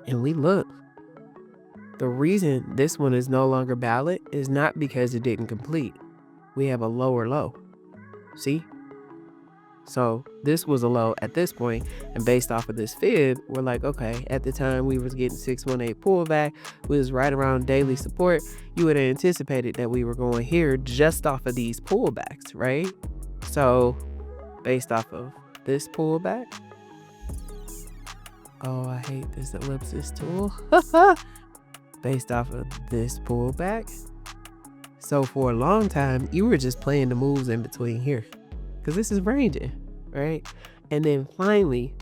And we look. The reason this one is no longer valid is not because it didn't complete. We have a lower low. See? So this was a low at this point, and based off of this fib, we're like, okay, at the time we was getting 618 pullback, we was right around daily support. You would have anticipated that we were going here just off of these pullbacks, right? So based off of this pullback, oh, I hate this ellipsis tool. Based off of this pullback. So for a long time, you were just playing the moves in between here, because this is ranging, right? And then finally,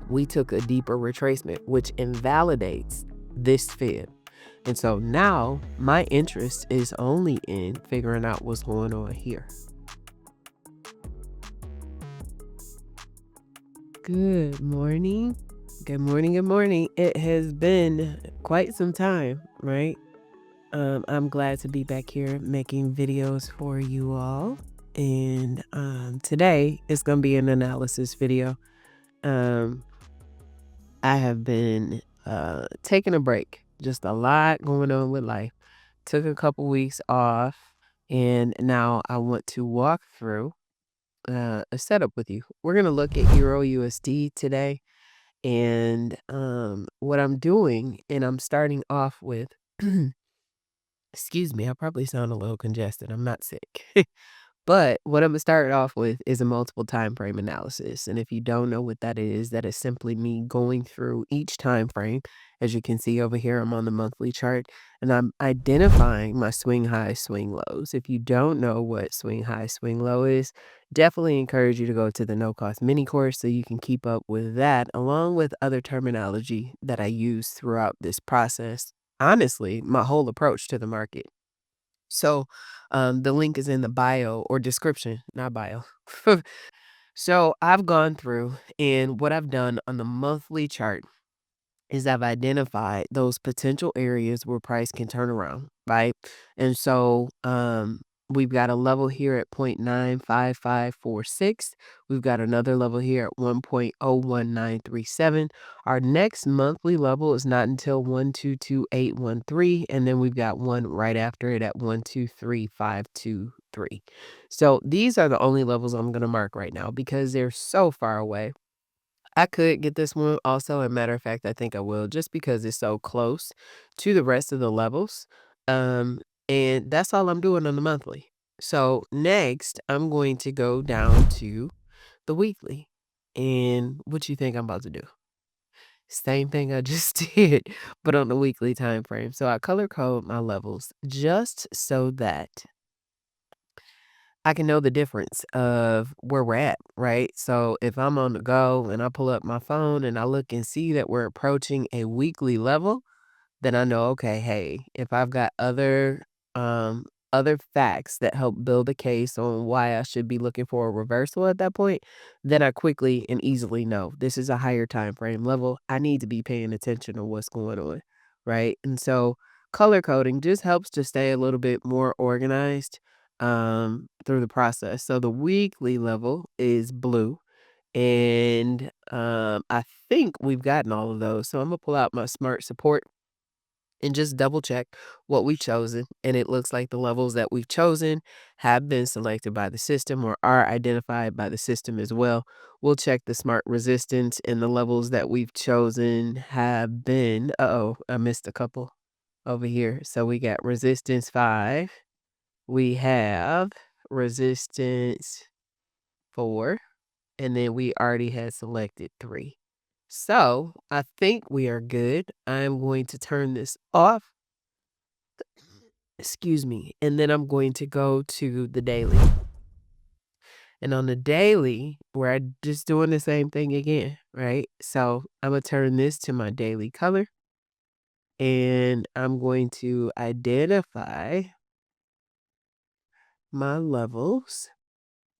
we took a deeper retracement, which invalidates this fib. And so now my interest is only in figuring out what's going on here. Good morning. Good morning. Good morning. It has been quite some time, right? I'm glad to be back here making videos for you all. And today is going to be an analysis video. I have been taking a break. Just a lot going on with life. Took a couple weeks off, and now I want to walk through a setup with you. We're going to look at EURUSD today. And what I'm doing, and I'm starting off with, excuse me, I probably sound a little congested. I'm not sick. But what I'm going to start off with is a multiple time frame analysis. And if you don't know what that is simply me going through each time frame. As you can see over here, I'm on the monthly chart, and I'm identifying my swing high, swing lows. If you don't know what swing high, swing low is, definitely encourage you to go to the no-cost mini course so you can keep up with that, along with other terminology that I use throughout this process. Honestly, my whole approach to the market. So the link is in the bio or description, not bio. So I've gone through, and what I've done on the monthly chart is I've identified those potential areas where price can turn around, right? And so we've got a level here at 0.95546. We've got another level here at 1.01937. Our next monthly level is not until 122.813, and then we've got one right after it at 123.523. So these are the only levels I'm going to mark right now because they're so far away. I could get this one also. As a matter of fact, I think I will, just because it's so close to the rest of the levels. And that's all I'm doing on the monthly. So next, I'm going to go down to the weekly. And what you think I'm about to do? Same thing I just did, but on the weekly time frame. So I color code my levels just so that I can know the difference of where we're at, right? So if I'm on the go and I pull up my phone and I look and see that we're approaching a weekly level, then I know, okay, hey, if I've got other facts that help build a case on why I should be looking for a reversal at that point, then I quickly and easily know this is a higher time frame level. I need to be paying attention to what's going on, right? And so color coding just helps to stay a little bit more organized through the process. So the weekly level is blue, and I think we've gotten all of those. So I'm gonna pull out my smart support and just double check what we've chosen. And it looks like the levels that we've chosen have been selected by the system or are identified by the system as well. We'll check the smart resistance, and the levels that we've chosen have been, I missed a couple over here. So we got resistance 5. We have resistance 4, and then we already had selected 3. So I think we are good. I'm going to turn this off. Excuse me. And then I'm going to go to the daily. And on the daily, we're just doing the same thing again, right? So I'm going to turn this to my daily color. And I'm going to identify my levels.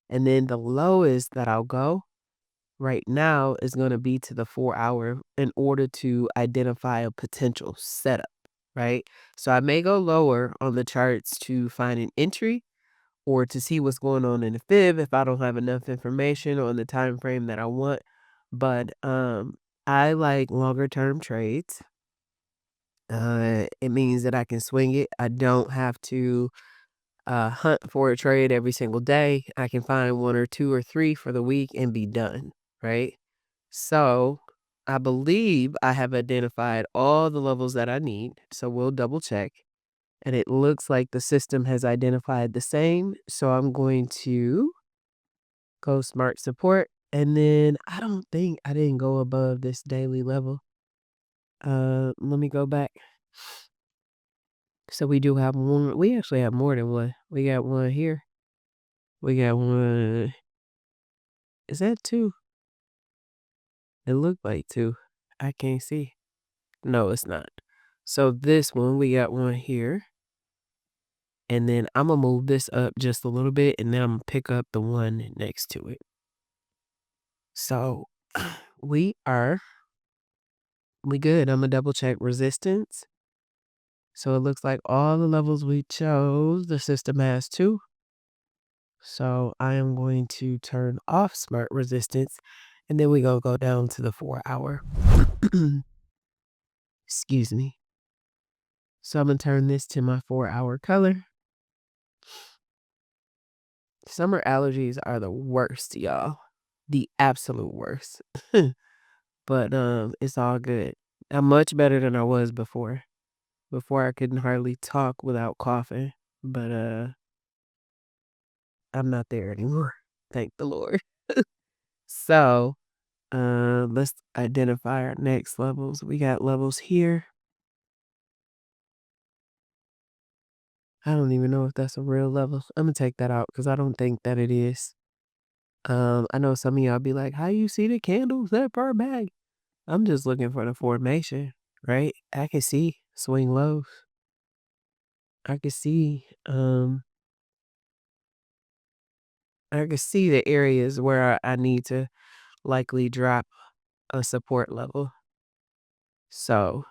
And then the lowest that I'll go right now is going to be to the 4-hour in order to identify a potential setup, right? So I may go lower on the charts to find an entry or to see what's going on in the fib if I don't have enough information on the time frame that I want. But I like longer term trades. It means that I can swing it. I don't have to hunt for a trade every single day. I can find 1 or 2 or 3 for the week and be done, right? So, I believe I have identified all the levels that I need, so we'll double check. And it looks like the system has identified the same, so I'm going to go smart support, and then I don't think I didn't go above this daily level. Let me go back. So we do have one. We actually have more than one. We got one here. We got one. Is that 2? It looked like 2. I can't see. No, it's not. So this one, we got one here. And then I'm going to move this up just a little bit, and then I'm going to pick up the one next to it. So we good. I'm going to double check resistance. So it looks like all the levels we chose, the system has 2. So I am going to turn off smart resistance, and then we gonna go down to the 4-hour. Excuse me. So I'm gonna turn this to my 4-hour color. Summer allergies are the worst, y'all. The absolute worst. But it's all good. I'm much better than I was before. Before I couldn't hardly talk without coughing. But I'm not there anymore. Thank the Lord. So let's identify our next levels. We got levels here. I don't even know if that's a real level. I'm gonna take that out because I don't think that it is. I know some of y'all be like, how you see the candles that far back? I'm just looking for the formation, right? I can see swing lows. I can see the areas where I need to likely drop a support level. So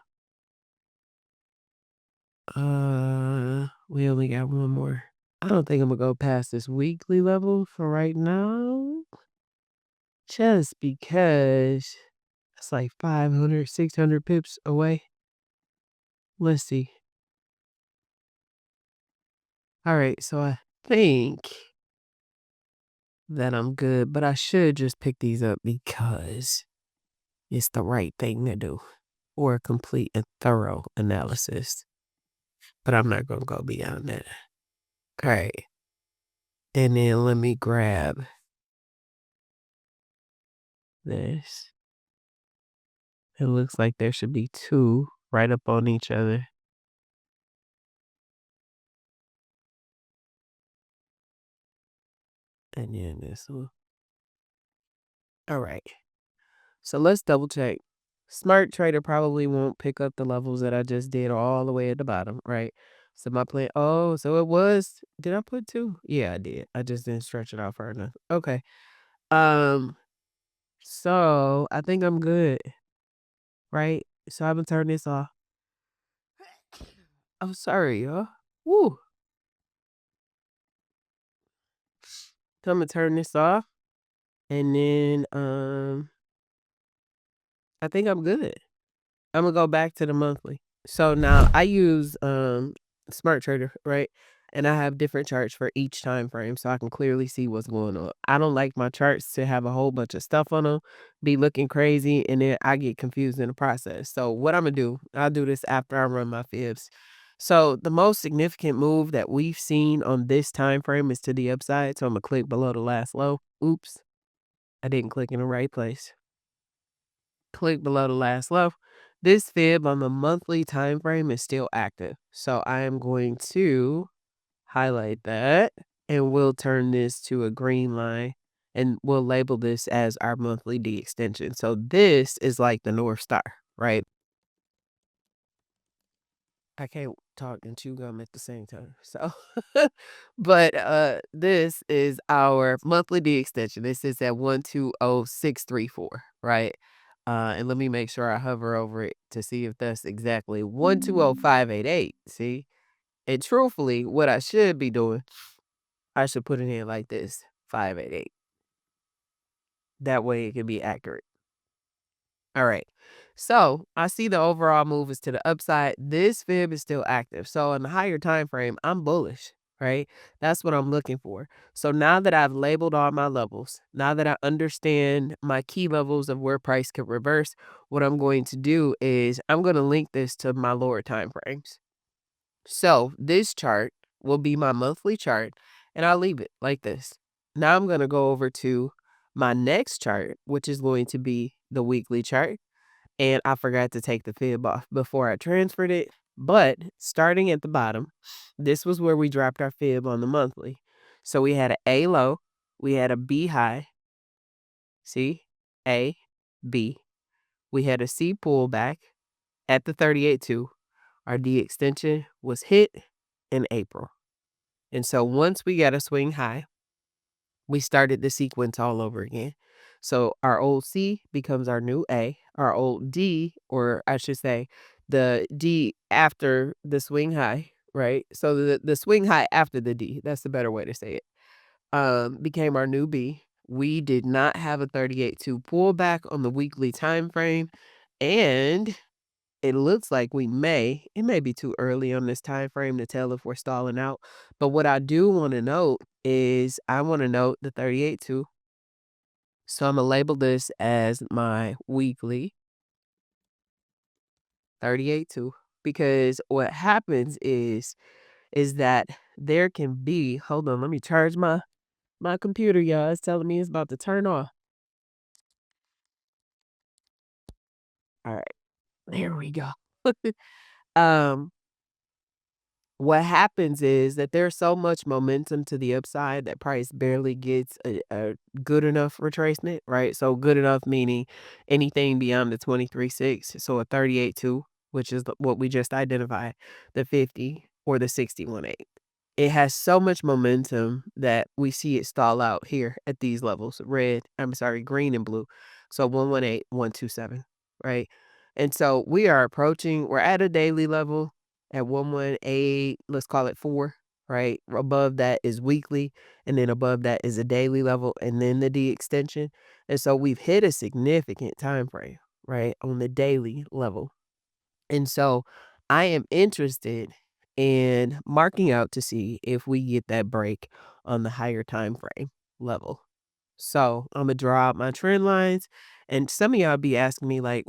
we only got one more. I don't think I'm gonna go past this weekly level for right now. Just because it's like 500, 600 pips away. Let's see. All right, so I think that I'm good, but I should just pick these up because it's the right thing to do or complete a thorough analysis. But I'm not going to go beyond that. All right. And then let me grab this. It looks like there should be 2 right up on each other. And then this one. All right. So let's double check. Smart trader probably won't pick up the levels that I just did all the way at the bottom, right? So my plan, oh, so it was, did I put 2? Yeah, I did. I just didn't stretch it out far enough. Okay. Um, so I think I'm good, right? So I'm gonna turn this off. I'm sorry, y'all. Woo. So I'm gonna turn this off, and then I think I'm good. I'm gonna go back to the monthly. So now I use Smart Trader, right? And I have different charts for each time frame so I can clearly see what's going on. I don't like my charts to have a whole bunch of stuff on them, be looking crazy, and then I get confused in the process. So what I'm gonna do, I'll do this after I run my fibs. So the most significant move that we've seen on this time frame is to the upside. So I'm gonna click below the last low. Oops, I didn't click in the right place. Click below the last low. This fib on the monthly time frame is still active. So I am going to highlight that, and we'll turn this to a green line, and we'll label this as our monthly D extension. So this is like the North Star, right? I can't talk and chew gum at the same time. So, but this is our monthly D extension. This is at 120634, right? And let me make sure I hover over it to see if that's exactly 120588. See? And truthfully, what I should be doing, I should put it in like this, 588. That way it can be accurate. All right. So I see the overall move is to the upside. This fib is still active. So in the higher time frame, I'm bullish, right? That's what I'm looking for. So now that I've labeled all my levels, now that I understand my key levels of where price could reverse, what I'm going to do is I'm going to link this to my lower time frames. So this chart will be my monthly chart, and I'll leave it like this. Now I'm going to go over to my next chart, which is going to be the weekly chart. And I forgot to take the fib off before I transferred it. But starting at the bottom, this was where we dropped our fib on the monthly. So we had an A low, we had a B high, see, A, B. We had a C pullback at the 38.2. Our D extension was hit in April. And so once we got a swing high, we started the sequence all over again. So our old C becomes our new A, our old D, or I should say the D after the swing high, right? So the swing high after the D, that's the better way to say it, became our new B. We did not have a 38.2 pullback on the weekly time frame, and it looks like it may be too early on this time frame to tell if we're stalling out, but what I do wanna note is I wanna note the 38.2. So Imma label this as my weekly 38.2, because what happens is that there can be hold on, let me charge my computer, y'all. It's telling me it's about to turn off. Alright, there we go. Um What happens is that there's so much momentum to the upside that price barely gets a good enough retracement, right? So good enough meaning anything beyond the 23.6, so a 38.2, which is what we just identified, the 50 or the 61.8. It has so much momentum that we see it stall out here at these levels, green and blue. So 118, 127, right? And so we're at a daily level at 118, let's call it 4, right? Above that is weekly, and then above that is a daily level, and then the D extension. And so we've hit a significant time frame, right, on the daily level. And so I am interested in marking out to see if we get that break on the higher time frame level. So I'm gonna draw out my trend lines. And some of y'all be asking me, like,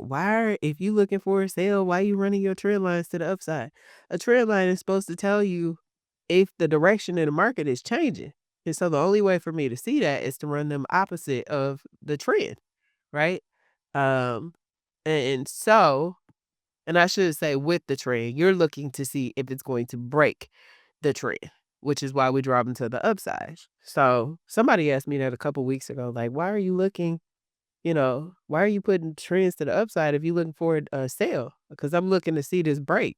if you looking for a sale, why you running your trend lines to the upside? A trend line is supposed to tell you if the direction of the market is changing. And so the only way for me to see that is to run them opposite of the trend, right? Um, and so and I should say with the trend, you're looking to see if it's going to break the trend, which is why we draw them to the upside. So somebody asked me that a couple weeks ago, like, why are you looking, why are you putting trends to the upside if you're looking for a sale? Because I'm looking to see this break.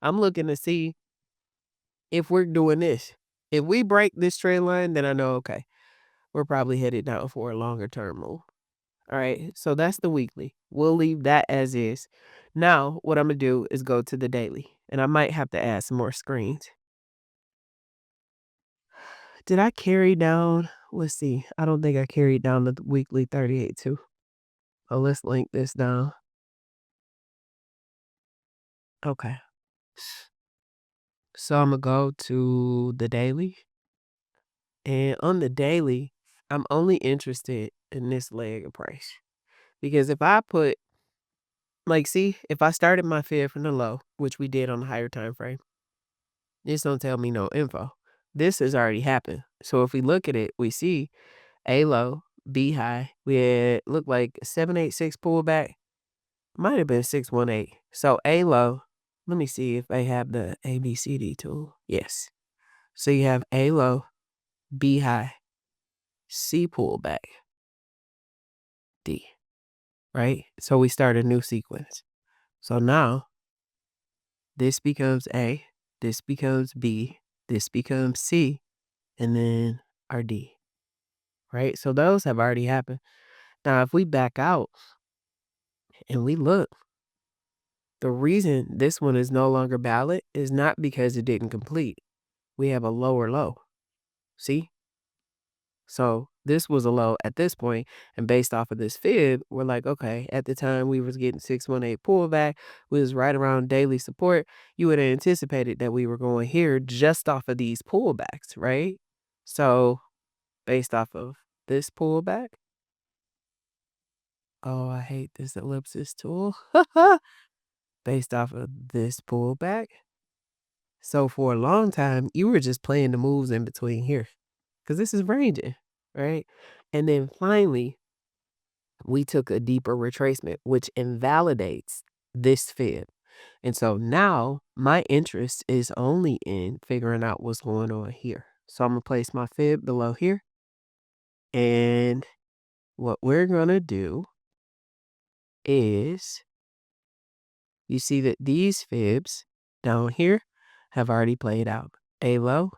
I'm looking to see if we're doing this. If we break this trend line, then I know, okay, we're probably headed down for a longer term move. All right, so that's the weekly. We'll leave that as is. Now, what I'm gonna do is go to the daily, and I might have to add some more screens. Did I carry down? Let's see. I don't think I carried down the weekly 38.2. Oh, let's link this down. Okay. So I'm gonna go to the daily, and on the daily, I'm only interested in this leg of price because if I put see, if I started my fib from the low, which we did on the higher time frame. This don't tell me no info. This has already happened. So if we look at it, we see A low, B high. We had looked like 786 pullback. Might have been 618. So A low. Let me see if they have the ABCD tool. Yes. So you have A low, B high, C pullback, D. Right? So we start a new sequence. So now this becomes A, this becomes B, this becomes C, and then our D. Right? So those have already happened. Now, if we back out and we look, the reason this one is no longer valid is not because it didn't complete. We have a lower low. See? So This was a low at this point, and based off of this fib, we're like, okay, at the time we was getting 618 pullback, we was right around daily support. You would have anticipated that we were going here just off of these pullbacks, right? So based off of this pullback, oh, I hate this ellipsis tool. Based off of this pullback. So for a long time, you were just playing the moves in between here because this is ranging, right? And then finally, we took a deeper retracement, which invalidates this fib. And so now my interest is only in figuring out what's going on here. So I'm going to place my fib below here. And what we're going to do is you see that these fibs down here have already played out. A low,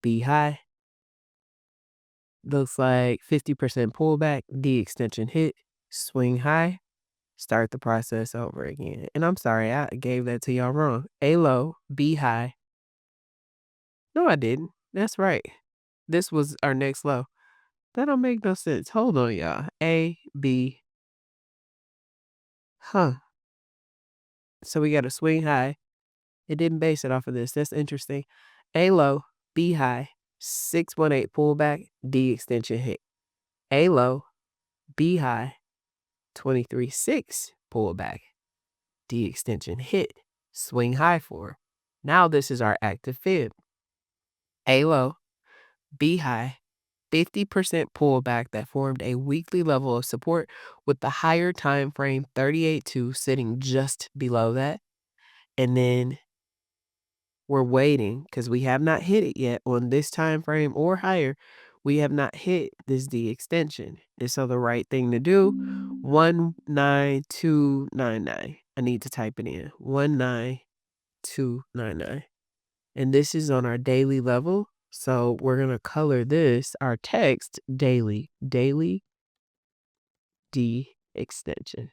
B high. Looks like 50% pullback, D extension hit, swing high, start the process over again. And I'm sorry, I gave that to y'all wrong. A low, B high. No, I didn't. That's right. This was our next low. That don't make no sense. Hold on, y'all. A, B. Huh. So we got a swing high. It didn't base it off of this. That's interesting. A low, B high, 618 pullback, D extension hit. A low, B high, 23.6 pullback, D extension hit, swing high for. Now this is our active fib. A low, B high, 50% pullback that formed a weekly level of support with the higher time frame 38.2 sitting just below that. And then we're waiting because we have not hit it yet on this time frame or higher. We have not hit this D extension. And so the right thing to do, 19299. I need to type it in. 19299. And this is on our daily level. So we're going to color this, our text, daily D extension.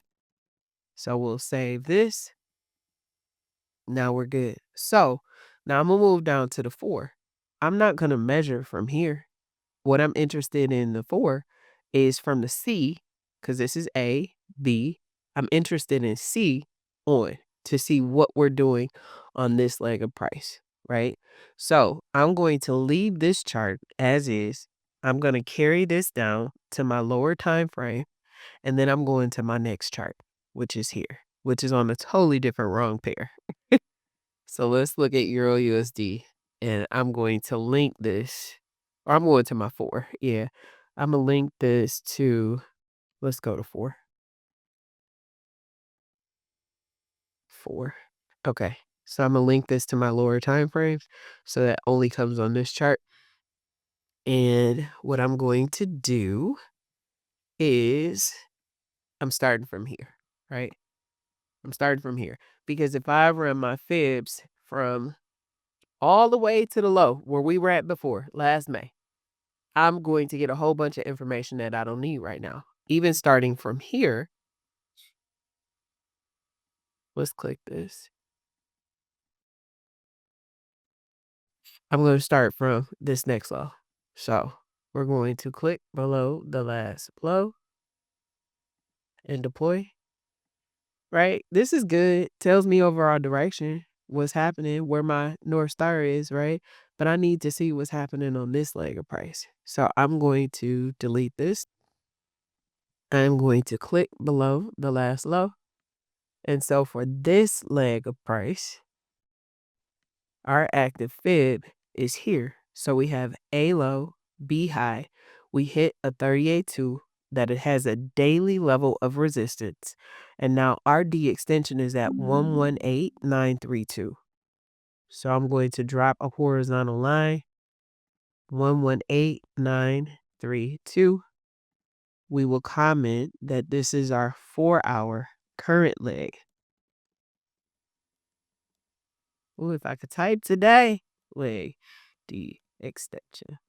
So we'll save this. Now we're good. So now I'm going to move down to the 4. I'm not going to measure from here. What I'm interested in the 4 is from the C, because this is A, B. I'm interested in C on to see what we're doing on this leg of price, right? So I'm going to leave this chart as is. I'm going to carry this down to my lower time frame, and then I'm going to my next chart, which is here, which is on a totally different wrong pair. So let's look at EURUSD, and I'm going to link this, or I'm going to my 4. Yeah, I'm going to link this to, let's go to 4. 4. Okay, so I'm going to link this to my lower time frames, so that only comes on this chart. And what I'm going to do is I'm starting from here, right? I'm starting from here because if I run my fibs from all the way to the low where we were at before last May, I'm going to get a whole bunch of information that I don't need right now. Even starting from here, let's click this. I'm going to start from this next low. So we're going to click below the last low and deploy. Right? This is good. Tells me overall direction, what's happening, where my North Star is, right? But I need to see what's happening on this leg of price. So I'm going to delete this. I'm going to click below the last low. And so for this leg of price, our active fib is here. So we have A low, B high. We hit a 38.2 that it has a daily level of resistance. And now our D extension is at 118,932. So I'm going to drop a horizontal line, 118,932. We will comment that this is our 4-hour current leg. Ooh, if I could type today, leg D extension.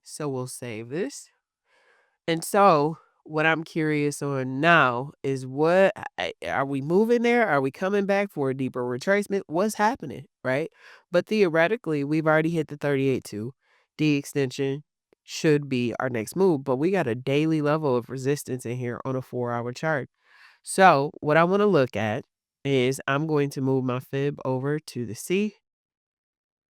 So we'll save this. And so what I'm curious on now is what are we moving there? Are we coming back for a deeper retracement? What's happening, right? But theoretically, we've already hit the 38.2 D extension. should be our next move. But we got a daily level of resistance in here on a 4-hour chart. So what I want to look at is I'm going to move my fib over to the C.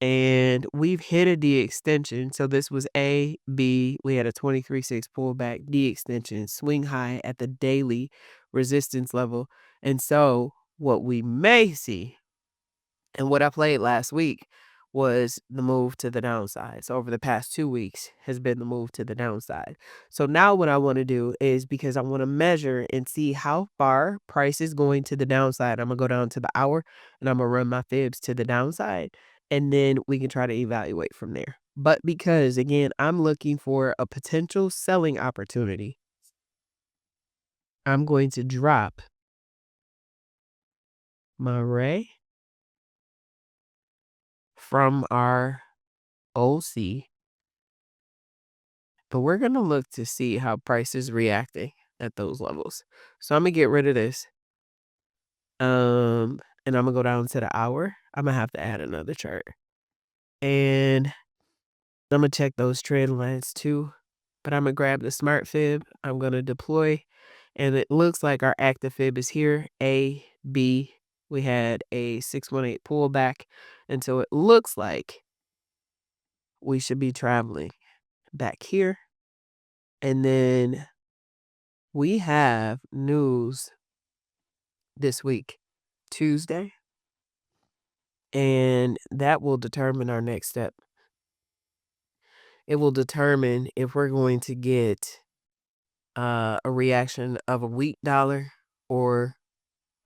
And we've hit the extension. So this was A, B. We had a 23.6 pullback, D extension, swing high at the daily resistance level. And so what we may see, and what I played last week, was the move to the downside. So over the past 2 weeks has been the move to the downside. So now what I want to do is, because I want to measure and see how far price is going to the downside, I'm going to go down to the hour and I'm going to run my fibs to the downside. And then we can try to evaluate from there. But because, again, I'm looking for a potential selling opportunity, I'm going to drop my ray from our OC. But we're going to look to see how price is reacting at those levels. So I'm going to get rid of this. And I'm going to go down to the hour. I'm going to have to add another chart. And I'm going to check those trend lines too. But I'm going to grab the smart fib. I'm going to deploy. And it looks like our active fib is here. A, B. We had a 618 pullback. And so it looks like we should be traveling back here. And then we have news this week, Tuesday, and that will determine our next step. It will determine if we're going to get a reaction of a weak dollar or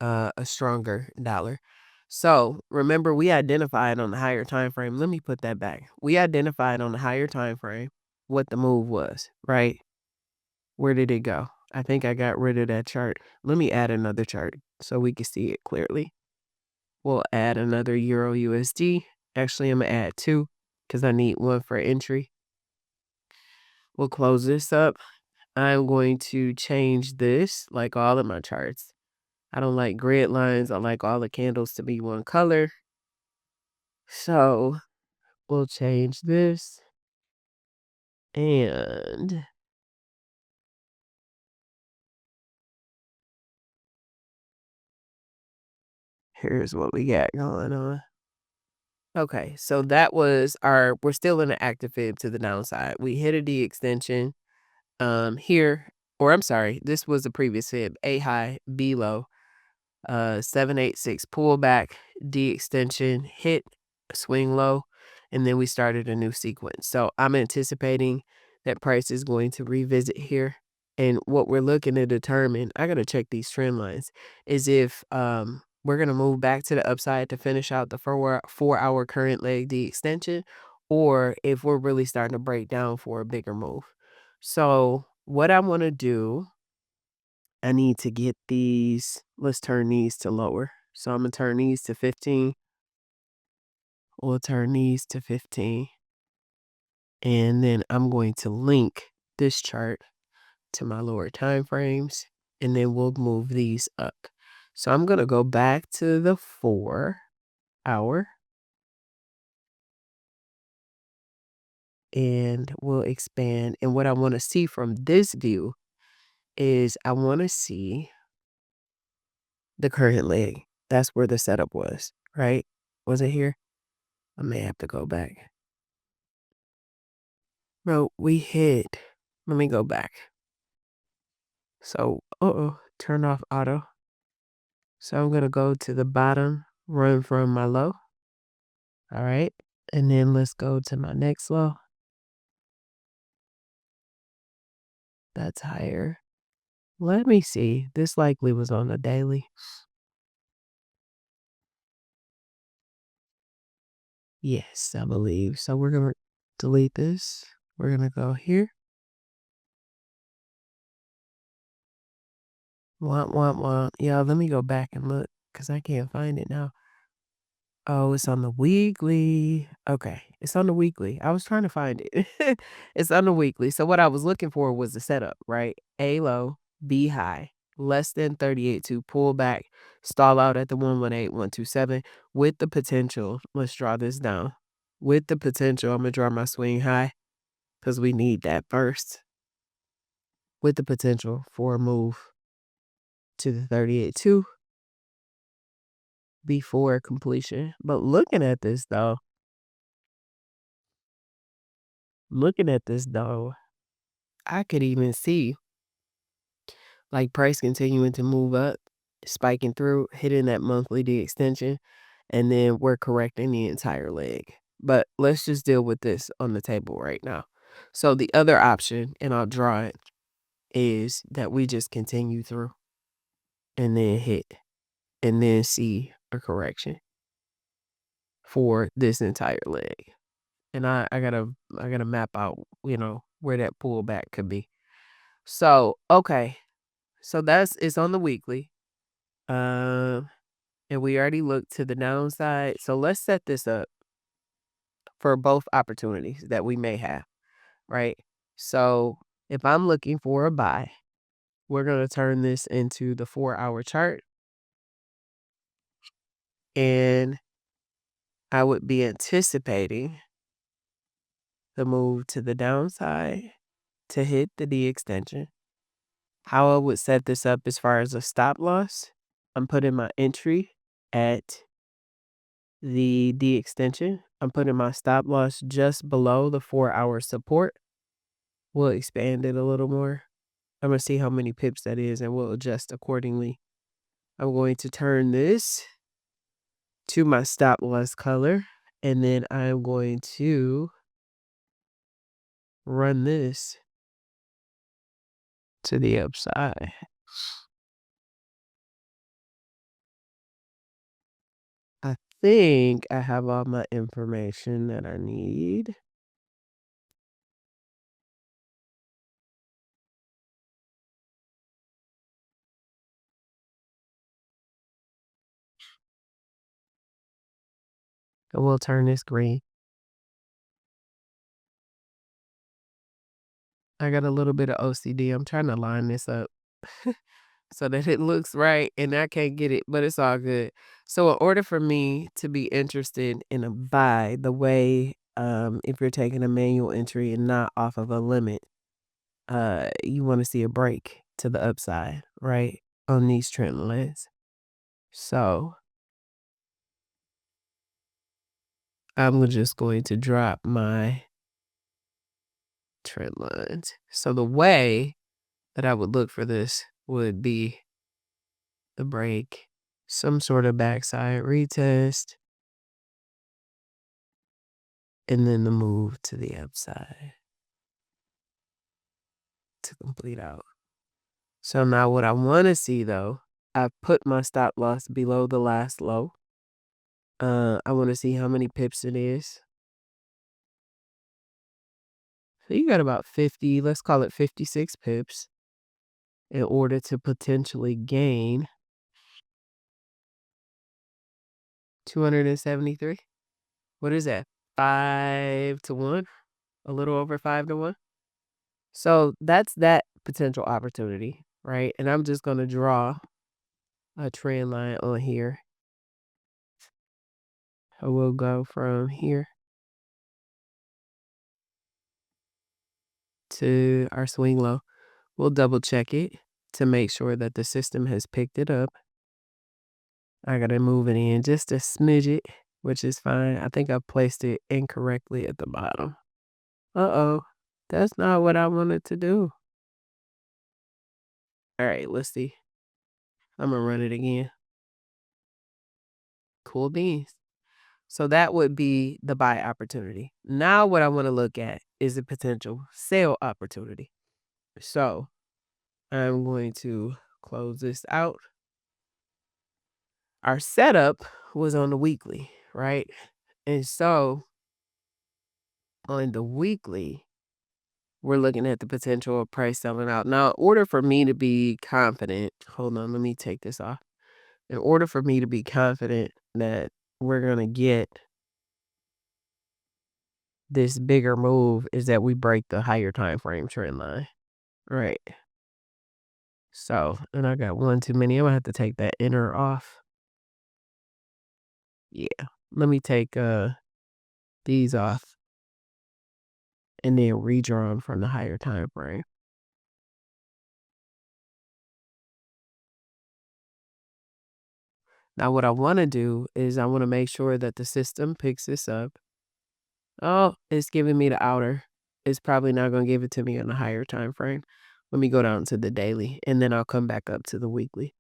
a stronger dollar. So remember, we identified on the higher time frame. Let me put that back. We identified on the higher time frame what the move was, right? Where did it go? I think I got rid of that chart. Let me add another chart so we can see it clearly. We'll add another Euro USD. Actually, I'm going to add 2 because I need 1 for entry. We'll close this up. I'm going to change this like all of my charts. I don't like grid lines. I like all the candles to be one color. So we'll change this. And here's what we got going on. Okay, so that was we're still in an active fib to the downside. We hit a D extension here, or I'm sorry, this was the previous fib, A high, B low, 786 pullback, D extension, hit, swing low, and then we started a new sequence. So I'm anticipating that price is going to revisit here. And what we're looking to determine, I got to check these trend lines, is if we're going to move back to the upside to finish out the 4-hour current leg D extension, or if we're really starting to break down for a bigger move. So what I want to do, I need to get these, let's turn these to lower. So I'm going to turn these to 15. We'll turn these to 15. And then I'm going to link this chart to my lower time frames, and then we'll move these up. So I'm going to go back to the 4-hour, and we'll expand. And what I want to see from this view is I want to see the current leg. That's where the setup was, right? Was it here? I may have to go back. Bro, we hit. Let me go back. So, turn off auto. So I'm going to go to the bottom, run from my low. All right. And then let's go to my next low. That's higher. Let me see. This likely was on the daily. Yes, I believe. So we're going to delete this. We're going to go here. Want. Yeah, let me go back and look because I can't find it now. Oh, it's on the weekly. Okay, it's on the weekly. I was trying to find it. It's on the weekly. So what I was looking for was the setup, right? A low, B high, less than 38.2, pull back, stall out at the 118.127 with the potential. Let's draw this down. With the potential, I'm going to draw my swing high because we need that first with the potential for a move to the 38.2 before completion. But looking at this though, I could even see like price continuing to move up, spiking through, hitting that monthly D extension, and then we're correcting the entire leg. But let's just deal with this on the table right now. So the other option, and I'll draw it, is that we just continue through and then hit and then see a correction for this entire leg. And I gotta map out, where that pullback could be. So, okay. So it's on the weekly. And we already looked to the downside. So let's set this up for both opportunities that we may have, right? So if I'm looking for a buy, we're going to turn this into the 4-hour chart. And I would be anticipating the move to the downside to hit the D extension. How I would set this up as far as a stop loss, I'm putting my entry at the D extension. I'm putting my stop loss just below the 4-hour support. We'll expand it a little more. I'm going to see how many pips that is and we'll adjust accordingly. I'm going to turn this to my stop loss color and then I'm going to run this to the upside. I think I have all my information that I need. And we'll turn this green. I got a little bit of OCD. I'm trying to line this up so that it looks right and I can't get it, but it's all good. So in order for me to be interested in a buy, the way if you're taking a manual entry and not off of a limit, you want to see a break to the upside, right? On these trend lines. So I'm just going to drop my trend lines. So the way that I would look for this would be the break, some sort of backside retest, and then the move to the upside to complete out. So now what I want to see though, I put my stop loss below the last low. I want to see how many pips it is. So you got about 50, let's call it 56 pips in order to potentially gain 273. What is that? 5 to 1, a little over 5 to 1. So that's that potential opportunity, right? And I'm just going to draw a trend line on here. I will go from here to our swing low. We'll double check it to make sure that the system has picked it up. I got to move it in just a smidget, which is fine. I think I placed it incorrectly at the bottom. Uh-oh, that's not what I wanted to do. All right, let's see. I'm going to run it again. Cool beans. So that would be the buy opportunity. Now what I want to look at is a potential sell opportunity. So I'm going to close this out. Our setup was on the weekly, right? And so on the weekly, we're looking at the potential of price selling out. Now, in order for me to be confident, hold on, let me take this off. In order for me to be confident that we're going to get this bigger move is that we break the higher time frame trend line. Right. So, and I got one too many. I'm gonna have to take that inner off. Yeah. Let me take these off. and then redrawn from the higher time frame. Now what I want to do is I want to make sure that the system picks this up. Oh, it's giving me the outer. It's probably not going to give it to me on a higher time frame. Let me go down to the daily, and then I'll come back up to the weekly.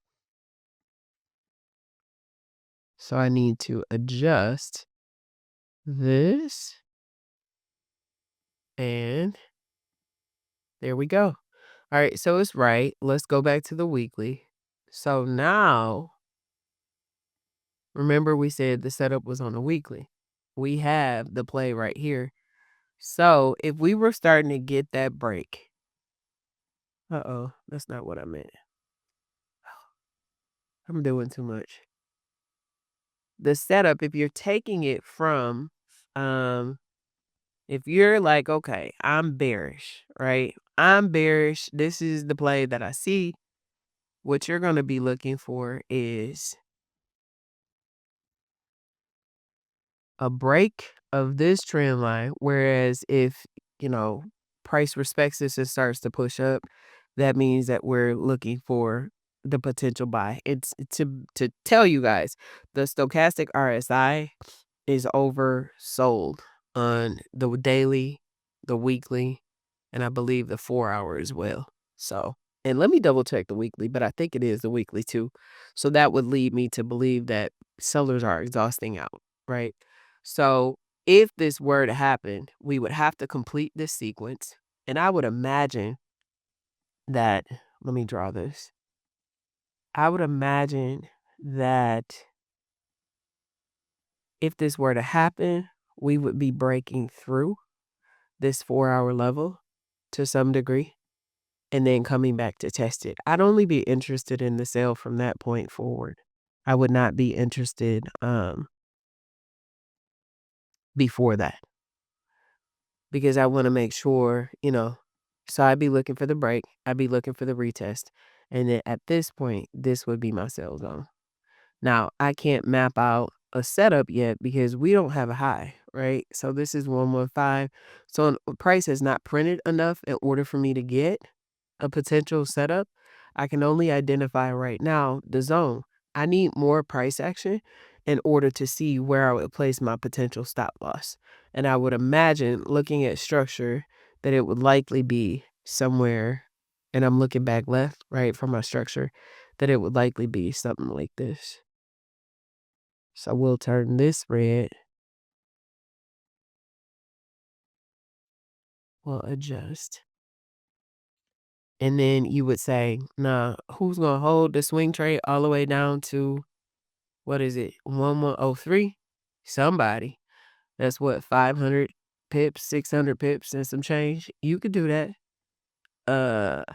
So I need to adjust this, and there we go. All right, so it's right. Let's go back to the weekly. So now, remember we said the setup was on the weekly. We have the play right here. So if we were starting to get that break, that's not what I meant. I'm doing too much. The setup, if you're taking it from, if you're like, okay, I'm bearish, right? I'm bearish. This is the play that I see. What you're going to be looking for is a break of this trend line. Whereas if, price respects this and starts to push up, that means that we're looking for the potential buy. It's to tell you guys, the stochastic RSI is oversold on the daily, the weekly, and I believe the 4-hour as well. So, and let me double check the weekly, but I think it is the weekly too. So that would lead me to believe that sellers are exhausting out, right? So if this were to happen, we would have to complete this sequence. And I would imagine that, let me draw this. I would imagine that if this were to happen, we would be breaking through this 4-hour level to some degree and then coming back to test it. I'd only be interested in the sale from that point forward. I would not be interested before that, because I want to make sure, so I'd be looking for the break. I'd be looking for the retest. And then at this point, this would be my sell zone. Now, I can't map out a setup yet because we don't have a high, right? So this is 115. So price has not printed enough in order for me to get a potential setup. I can only identify right now the zone. I need more price action in order to see where I would place my potential stop loss. And I would imagine, looking at structure, that it would likely be somewhere, and I'm looking back left, right, from my structure, that it would likely be something like this. So we'll turn this red. We'll adjust. And then you would say, nah, who's going to hold the swing trade all the way down to, what is it, 1103? Somebody. That's what, 500 pips, 600 pips and some change. You could do that.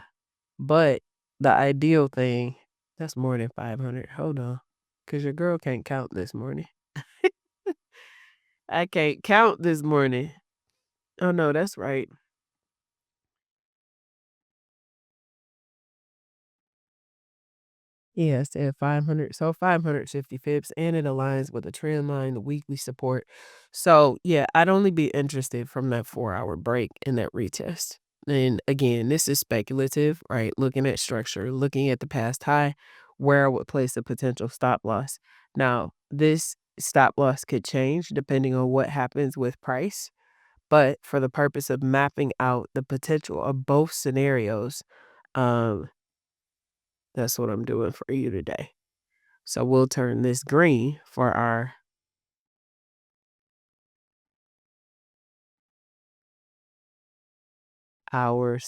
But the ideal thing, that's more than 500. Hold on. Because your girl can't count this morning. I can't count this morning. Oh, no, that's right. Yeah, I said 500. So 550 pips, and it aligns with the trend line, the weekly support. So yeah, I'd only be interested from that 4-hour break in that retest. And again, this is speculative, right? Looking at structure, looking at the past high, where I would place a potential stop loss. Now, this stop loss could change depending on what happens with price. But for the purpose of mapping out the potential of both scenarios, um, that's what I'm doing for you today. So we'll turn this green for our our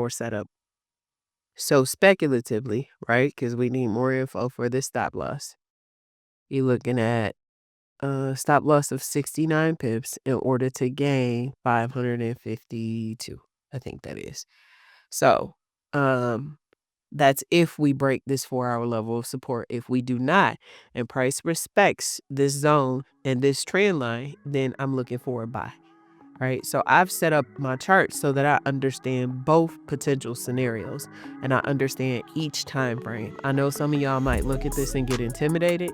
setup. So speculatively, right? Because we need more info for this stop loss. You're looking at a stop loss of 69 pips in order to gain 552. I think that is. So that's if we break this 4-hour level of support. If we do not, and price respects this zone and this trend line, then I'm looking for a buy. Right. So I've set up my chart so that I understand both potential scenarios and I understand each time frame. I know some of y'all might look at this and get intimidated,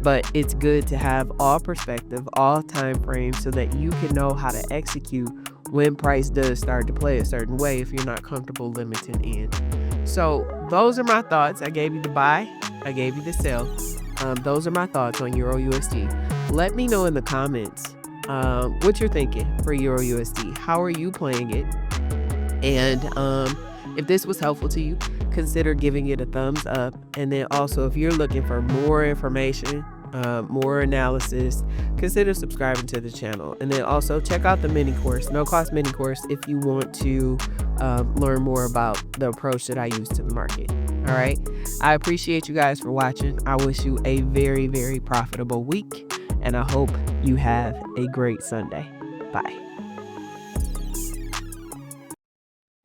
but it's good to have all perspective, all time frames, so that you can know how to execute when price does start to play a certain way if you're not comfortable limiting in. So those are my thoughts. I gave you the buy, I gave you the sell. Those are my thoughts on EURUSD. Let me know in the comments what you're thinking for EURUSD. How are you playing it? And if this was helpful to you, consider giving it a thumbs up. And then also, if you're looking for more information, more analysis, consider subscribing to the channel. And then also check out the mini course, no cost mini course, if you want to learn more about the approach that I use to the market. All right. I appreciate you guys for watching. I wish you a very, very profitable week, and I hope you have a great Sunday. Bye.